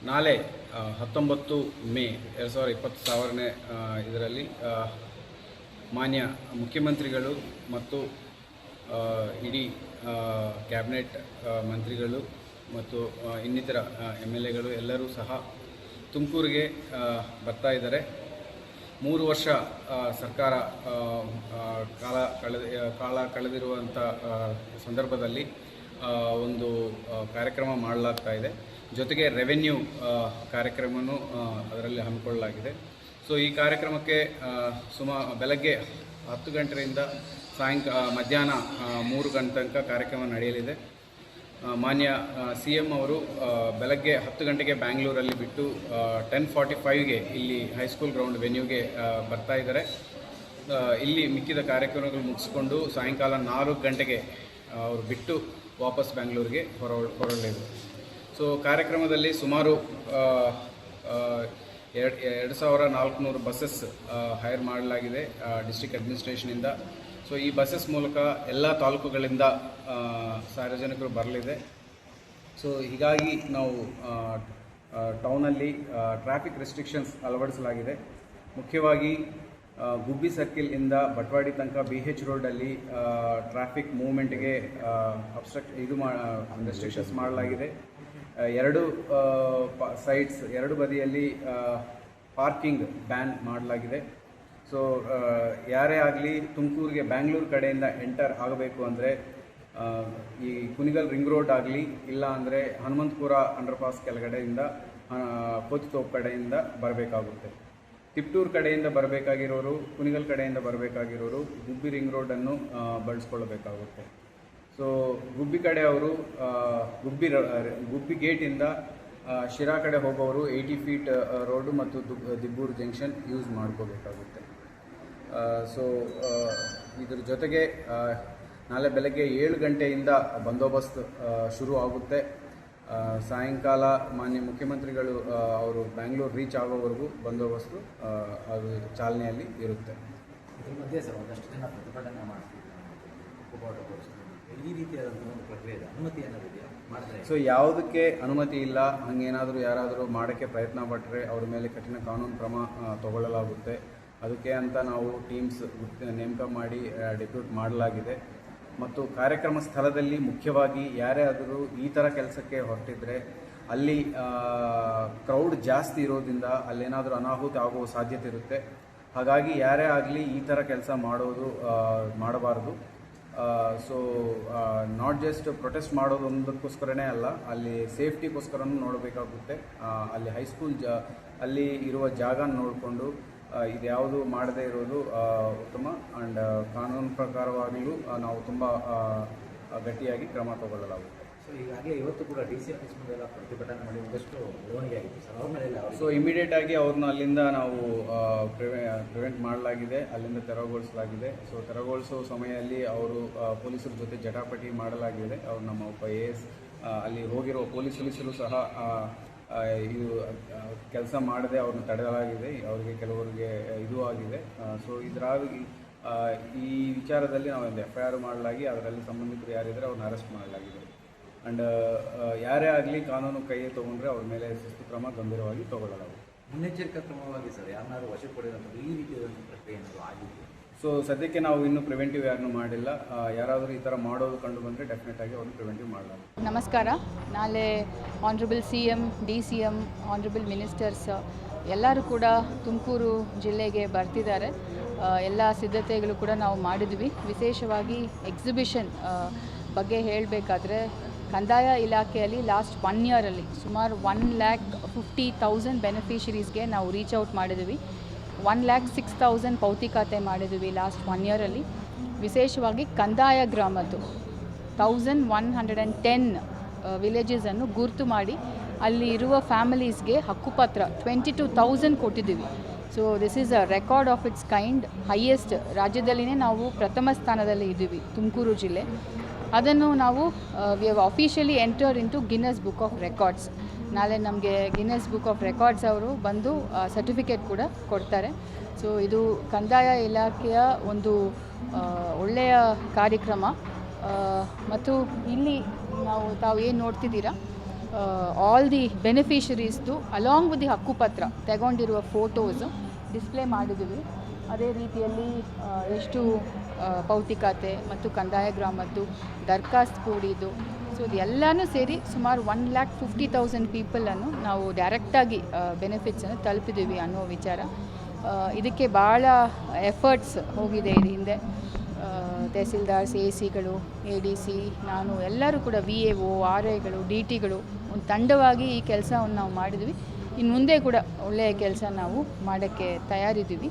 ನಾಳೆ 19 ಮೇ 2020 ಇದರಲ್ಲಿ ಮಾನ್ಯ ಮುಖ್ಯಮಂತ್ರಿಗಳು ಮತ್ತು ಇಡೀ ಕ್ಯಾಬಿನೆಟ್ ಮಂತ್ರಿಗಳು ಮತ್ತು ಇನ್ನಿತರ MLAಗಳು ಎಲ್ಲರೂ ಸಹ ತುಮಕೂರಿಗೆ ಬರ್ತಾ ಇದ್ದಾರೆ. 3 ವರ್ಷ ಸರ್ಕಾರ ಕಾಲ ಕಳೆದಿರುವಂಥ ಸಂದರ್ಭದಲ್ಲಿ ಒಂದು ಕಾರ್ಯಕ್ರಮ ಮಾಡಲಾಗ್ತಾ ಇದೆ. ಜೊತೆಗೆ ರೆವೆನ್ಯೂ ಕಾರ್ಯಕ್ರಮವನ್ನು ಅದರಲ್ಲಿ ಹಮ್ಮಿಕೊಳ್ಳಲಾಗಿದೆ. ಸೊ ಈ ಕಾರ್ಯಕ್ರಮಕ್ಕೆ ಬೆಳಗ್ಗೆ 10 ಗಂಟೆಯಿಂದ ಮಧ್ಯಾಹ್ನ 3 ಗಂಟೆ ತನಕ ಕಾರ್ಯಕ್ರಮ ನಡೆಯಲಿದೆ. ಮಾನ್ಯ CM ಅವರು ಬೆಳಗ್ಗೆ 10 ಗಂಟೆಗೆ ಬ್ಯಾಂಗ್ಳೂರಲ್ಲಿ ಬಿಟ್ಟು 10:45ಗೆ ಇಲ್ಲಿ ಹೈಸ್ಕೂಲ್ ಗ್ರೌಂಡ್ ವೆನ್ಯೂಗೆ ಬರ್ತಾ ಇದ್ದಾರೆ. ಇಲ್ಲಿ ಮಿಕ್ಕಿದ ಕಾರ್ಯಕ್ರಮಗಳು ಮುಗಿಸ್ಕೊಂಡು ಸಾಯಂಕಾಲ 4 ಗಂಟೆಗೆ ಅವರು ಬಿಟ್ಟು ವಾಪಸ್ ಬ್ಯಾಂಗ್ಳೂರಿಗೆ ಹೊರಡಲಿದೆ. ಸೊ ಕಾರ್ಯಕ್ರಮದಲ್ಲಿ ಸುಮಾರು 2400 ಬಸ್ಸಸ್ ಹೈರ್ ಮಾಡಲಾಗಿದೆ ಡಿಸ್ಟ್ರಿಕ್ಟ್ ಅಡ್ಮಿನಿಸ್ಟ್ರೇಷನಿಂದ. ಸೊ ಈ ಬಸ್ಸಸ್ ಮೂಲಕ ಎಲ್ಲ ತಾಲೂಕುಗಳಿಂದ ಸಾರ್ವಜನಿಕರು ಬರಲಿದೆ. ಸೊ ಹೀಗಾಗಿ ನಾವು ಟೌನಲ್ಲಿ ಟ್ರಾಫಿಕ್ ರೆಸ್ಟ್ರಿಕ್ಷನ್ಸ್ ಅಳವಡಿಸಲಾಗಿದೆ. ಮುಖ್ಯವಾಗಿ ಗುಬ್ಬಿ ಸರ್ಕಿಲಿಂದ ಬಟ್ವಾಡಿ ತನಕ BH ರೋಡಲ್ಲಿ ಟ್ರಾಫಿಕ್ ಮೂವ್ಮೆಂಟ್ಗೆ ರೆಸ್ಟ್ರಿಕ್ಷನ್ಸ್ ಮಾಡಲಾಗಿದೆ. 2 ಸೈಡ್ಸ್ 2 ಬದಿಯಲ್ಲಿ ಪಾರ್ಕಿಂಗ್ ಬ್ಯಾನ್ ಮಾಡಲಾಗಿದೆ. ಸೊ ಯಾರೇ ಆಗಲಿ ತುಮಕೂರಿಗೆ ಬ್ಯಾಂಗ್ಳೂರು ಕಡೆಯಿಂದ ಎಂಟರ್ ಆಗಬೇಕು ಅಂದರೆ ಈ ಕುಣಿಗಲ್ ರಿಂಗ್ ರೋಡ್ ಆಗಲಿ ಇಲ್ಲ ಅಂದರೆ ಹನುಮಂತಪುರ ಅಂಡರ್ಪಾಸ್ ಕೆಳಗಡೆಯಿಂದ ಕೋತಿತೋಪ್ ಕಡೆಯಿಂದ ಬರಬೇಕಾಗುತ್ತೆ. ತಿಪ್ಟೂರು ಕಡೆಯಿಂದ ಬರಬೇಕಾಗಿರೋರು, ಕುಣಿಗಲ್ ಕಡೆಯಿಂದ ಬರಬೇಕಾಗಿರೋರು ಗುಬ್ಬಿ ರಿಂಗ್ ರೋಡನ್ನು ಬಳಸ್ಕೊಳ್ಬೇಕಾಗುತ್ತೆ. ಸೊ ಗುಬ್ಬಿ ಕಡೆ ಅವರು ಗುಬ್ಬಿ ಗೇಟಿಂದ ಶಿರಾ ಕಡೆ ಹೋಗೋರು 80 ಫೀಟ್ ರೋಡು ಮತ್ತು ದಿಬ್ಬೂರು ಜಂಕ್ಷನ್ ಯೂಸ್ ಮಾಡ್ಕೋಬೇಕಾಗುತ್ತೆ. ಸೊ ಇದ್ರ ಜೊತೆಗೆ ನಾಳೆ ಬೆಳಗ್ಗೆ 7 ಗಂಟೆಯಿಂದ ಬಂದೋಬಸ್ತ್ ಶುರು ಆಗುತ್ತೆ. ಸಾಯಂಕಾಲ ಮಾನ್ಯ ಮುಖ್ಯಮಂತ್ರಿಗಳು ಅವರು ಬ್ಯಾಂಗ್ಳೂರು ರೀಚ್ ಆಗೋವರೆಗೂ ಬಂದೋಬಸ್ತು ಅದು ಚಾಲನೆಯಲ್ಲಿ ಇರುತ್ತೆ. ಇದ್ರ ಮಧ್ಯೆ ಸರ್ ಒಂದಷ್ಟು ಜನ ಪ್ರತಿಭಟನೆ ಮಾಡ್ತಿದ್ದಾರೆ, ಈ ರೀತಿಯಾದಂಥ ಒಂದು ಪ್ರಕ್ರಿಯೆ ಅನುಮತಿ ಏನಾದಿದೆಯಾ ಮಾಡಿದ್ರೆ? ಸೊ ಯಾವುದಕ್ಕೆ ಅನುಮತಿ ಇಲ್ಲ. ಹಾಗೇನಾದರೂ ಯಾರಾದರೂ ಮಾಡೋಕ್ಕೆ ಪ್ರಯತ್ನ ಪಟ್ಟರೆ ಅವ್ರ ಮೇಲೆ ಕಠಿಣ ಕಾನೂನು ಕ್ರಮ ತಗೊಳ್ಳಲಾಗುತ್ತೆ. ಅದಕ್ಕೆ ಅಂತ ನಾವು ಟೀಮ್ಸ್ ನೇಮಕ ಮಾಡಿ ಡೆಪ್ಯೂಟ್ ಮಾಡಲಾಗಿದೆ. ಮತ್ತು ಕಾರ್ಯಕ್ರಮ ಸ್ಥಳದಲ್ಲಿ ಮುಖ್ಯವಾಗಿ ಯಾರೇ ಆದರೂ ಈ ಥರ ಕೆಲಸಕ್ಕೆ ಹೊರಟಿದ್ರೆ ಅಲ್ಲಿ ಕ್ರೌಡ್ ಜಾಸ್ತಿ ಇರೋದ್ರಿಂದ ಅಲ್ಲೇನಾದರೂ ಅನಾಹುತ ಆಗುವ ಸಾಧ್ಯತೆ ಇರುತ್ತೆ. ಹಾಗಾಗಿ ಯಾರೇ ಆಗಲಿ ಈ ಥರ ಕೆಲಸ ಮಾಡಬಾರ್ದು. ಸೊ ನಾಟ್ ಜಸ್ಟ್ ಪ್ರೊಟೆಸ್ಟ್ ಮಾಡೋದೊಂದಕ್ಕೋಸ್ಕರನೇ ಅಲ್ಲ, ಅಲ್ಲಿ ಸೇಫ್ಟಿಗೋಸ್ಕರನೂ ನೋಡಬೇಕಾಗುತ್ತೆ. ಅಲ್ಲಿ ಹೈಸ್ಕೂಲ್ ಅಲ್ಲಿ ಇರುವ ಜಾಗನ ನೋಡಿಕೊಂಡು ಇದ್ಯಾವುದು ಮಾಡದೇ ಇರೋದು ಉತ್ತಮ. ಆ್ಯಂಡ್ ಕಾನೂನು ಪ್ರಕಾರವಾಗಲೂ ನಾವು ತುಂಬ ಗಟ್ಟಿಯಾಗಿ ಕ್ರಮ ತಗೊಳ್ಳಲಾಗುತ್ತೆ. ಸೊ ಈಗಾಗಲೇ ಇವತ್ತು ಕೂಡ DC ಆಫೀಸ್ ಮುಂದೆಲ್ಲ ಪ್ರತಿಭಟನೆ ಮಾಡಿ ಒಂದಷ್ಟು ಬೆಳವಣಿಗೆ ಆಗಿತ್ತು ಸರ್, ಅವ್ರ ಮೇಲೆ ಸೊ ಇಮಿಡಿಯೇಟಾಗಿ ಅವ್ರನ್ನ ಅಲ್ಲಿಂದ ನಾವು ಪ್ರಿವೆಂಟ್ ಮಾಡಲಾಗಿದೆ, ಅಲ್ಲಿಂದ ತೆರವುಗೊಳಿಸಲಾಗಿದೆ. ಸೊ ತೆರವುಗೊಳಿಸೋ ಸಮಯದಲ್ಲಿ ಅವರು ಪೊಲೀಸರ ಜೊತೆ ಜಟಾಪಟಿ ಮಾಡಲಾಗಿದೆ. ಅವರು ನಮ್ಮ ಒಬ್ಬ AS ಅಲ್ಲಿ ಹೋಗಿರೋ ಪೊಲೀಸರು ಸಹ ಇದು ಕೆಲಸ ಮಾಡದೆ ಅವ್ರನ್ನ ತಡೆಯಲಾಗಿದೆ. ಅವರಿಗೆ ಕೆಲವರಿಗೆ ಇದು ಆಗಿದೆ. ಸೊ ಈ ವಿಚಾರದಲ್ಲಿ ನಾವು ಒಂದು FIR ಮಾಡಲಾಗಿ ಅದರಲ್ಲಿ ಸಂಬಂಧಿಕರು ಯಾರಿದ್ದಾರೆ ಅವ್ರನ್ನ ಅರೆಸ್ಟ್ ಮಾಡಲಾಗಿದೆ. ಆ್ಯಂಡ್ ಯಾರೇ ಆಗಲಿ ಕಾನೂನು ಕೈಗೆ ತೊಗೊಂಡ್ರೆ ಅವ್ರ ಮೇಲೆ ಶಿಸ್ತು ಕ್ರಮ ಗಂಭೀರವಾಗಿ ತಗೊಳ್ಳಲಾಗುತ್ತೆ. ಮುನ್ನೆಚ್ಚರಿಕಾ ಕ್ರಮವಾಗಿ ಸರ್ ಯಾರನ್ನಾರು ವಶಕ್ಕೆ ಪಡೆಯುವಂಥದ್ದು ಈ ರೀತಿಯಾದಂಥ ಪ್ರಕ್ರಿಯೆ ಏನಾದರೂ ಆಗಿದೆಯಾ? ಸೊ ಸದ್ಯಕ್ಕೆ ನಾವು ಇನ್ನೂ ಪ್ರಿವೆಂಟಿವ್ ಯಾರನ್ನೂ ಮಾಡಿಲ್ಲ. ಯಾರಾದರೂ ಈ ಥರ ಮಾಡೋದು ಕಂಡು ಬಂದರೆ ಡೆಫಿನೆಟಾಗಿ ಅವ್ರನ್ನ ಪ್ರಿವೆಂಟಿವ್ ಮಾಡಲಾಗುತ್ತೆ. ನಮಸ್ಕಾರ. ನಾಳೆ honourable CM, DCM, honourable ministers ಎಲ್ಲರೂ ಕೂಡ ತುಮಕೂರು ಜಿಲ್ಲೆಗೆ ಬರ್ತಿದ್ದಾರೆ. ಎಲ್ಲ ಸಿದ್ಧತೆಗಳು ಕೂಡ ನಾವು ಮಾಡಿದ್ವಿ. ವಿಶೇಷವಾಗಿ ಎಕ್ಸಿಬಿಷನ್ ಬಗ್ಗೆ ಹೇಳಬೇಕಾದ್ರೆ ಕಂದಾಯ ಇಲಾಖೆಯಲ್ಲಿ ಲಾಸ್ಟ್ 1 ಇಯರಲ್ಲಿ ಸುಮಾರು 1,50,000 ಬೆನಿಫಿಷರೀಸ್ಗೆ ನಾವು ರೀಚ್ ಔಟ್ ಮಾಡಿದ್ವಿ. 1,06,000 ಪೌತಿ ಖಾತೆ ಮಾಡಿದ್ವಿ ಲಾಸ್ಟ್ 1 ಇಯರಲ್ಲಿ. ವಿಶೇಷವಾಗಿ ಕಂದಾಯ ಗ್ರಾಮದ್ದು 1110 ವಿಲೇಜಸನ್ನು ಗುರುತು ಮಾಡಿ ಅಲ್ಲಿ ಇರುವ ಫ್ಯಾಮಿಲೀಸ್ಗೆ ಹಕ್ಕುಪತ್ರ 22,000 ಕೊಟ್ಟಿದ್ದೀವಿ. So this is a record of its kind, highest. ರಾಜ್ಯದಲ್ಲಿನೇ ನಾವು ಪ್ರಥಮ ಸ್ಥಾನದಲ್ಲಿ ಇದ್ದೀವಿ ತುಮಕೂರು ಜಿಲ್ಲೆ. ಅದನ್ನು ನಾವು we have officially entered into Guinness book of records. ನಾಳೆ ನಮಗೆ ಗಿನ್ನಸ್ ಬುಕ್ ಆಫ್ ರೆಕಾರ್ಡ್ಸ್ ಅವರು ಬಂದು ಸರ್ಟಿಫಿಕೇಟ್ ಕೂಡ ಕೊಡ್ತಾರೆ. ಸೊ ಇದು ಕಂದಾಯ ಇಲಾಖೆಯ ಒಂದು ಒಳ್ಳೆಯ ಕಾರ್ಯಕ್ರಮ. ಮತ್ತು ಇಲ್ಲಿ ತಾವು ಏನು ನೋಡ್ತಿದ್ದೀರಾ ಆಲ್ ದಿ ಬೆನಿಫಿಷರೀಸ್ದು ಅಲಾಂಗ್ ವಿತ್ ದಿ ಹಕ್ಕುಪತ್ರ ತಗೊಂಡಿರುವ ಫೋಟೋಸ್ ಡಿಸ್ಪ್ಲೇ ಮಾಡಿದ್ದೀವಿ. ಅದೇ ರೀತಿಯಲ್ಲಿ ಎಷ್ಟು ಭೌತಿಕತೆ ಮತ್ತು ಕಂದಾಯ ಗ್ರಾಮದ್ದು ದರ್ಖಾಸ್ತು ಕೂಡಿದ್ದು, ಸೊ ಇದೆಲ್ಲನೂ ಸೇರಿ ಸುಮಾರು 1,50,000 ಪೀಪಲನ್ನು ನಾವು ಡೈರೆಕ್ಟಾಗಿ ಬೆನಿಫಿಟ್ಸನ್ನು ತಲುಪಿದ್ದೀವಿ ಅನ್ನೋ ವಿಚಾರ. ಇದಕ್ಕೆ ಭಾಳ ಎಫರ್ಟ್ಸ್ ಹೋಗಿದೆ ಇದು ಹಿಂದೆ. ತಹಸೀಲ್ದಾರ್ಸ್, ACಗಳು, ADC, ನಾನು ಎಲ್ಲರೂ ಕೂಡ VAO, RIಗಳು, DTಗಳು ಒಂದು ತಂಡವಾಗಿ ಈ ಕೆಲಸವನ್ನು ನಾವು ಮಾಡಿದ್ವಿ. ಇನ್ನು ಮುಂದೆ ಕೂಡ ಒಳ್ಳೆಯ ಕೆಲಸ ನಾವು ಮಾಡೋಕ್ಕೆ ತಯಾರಿದ್ದೀವಿ.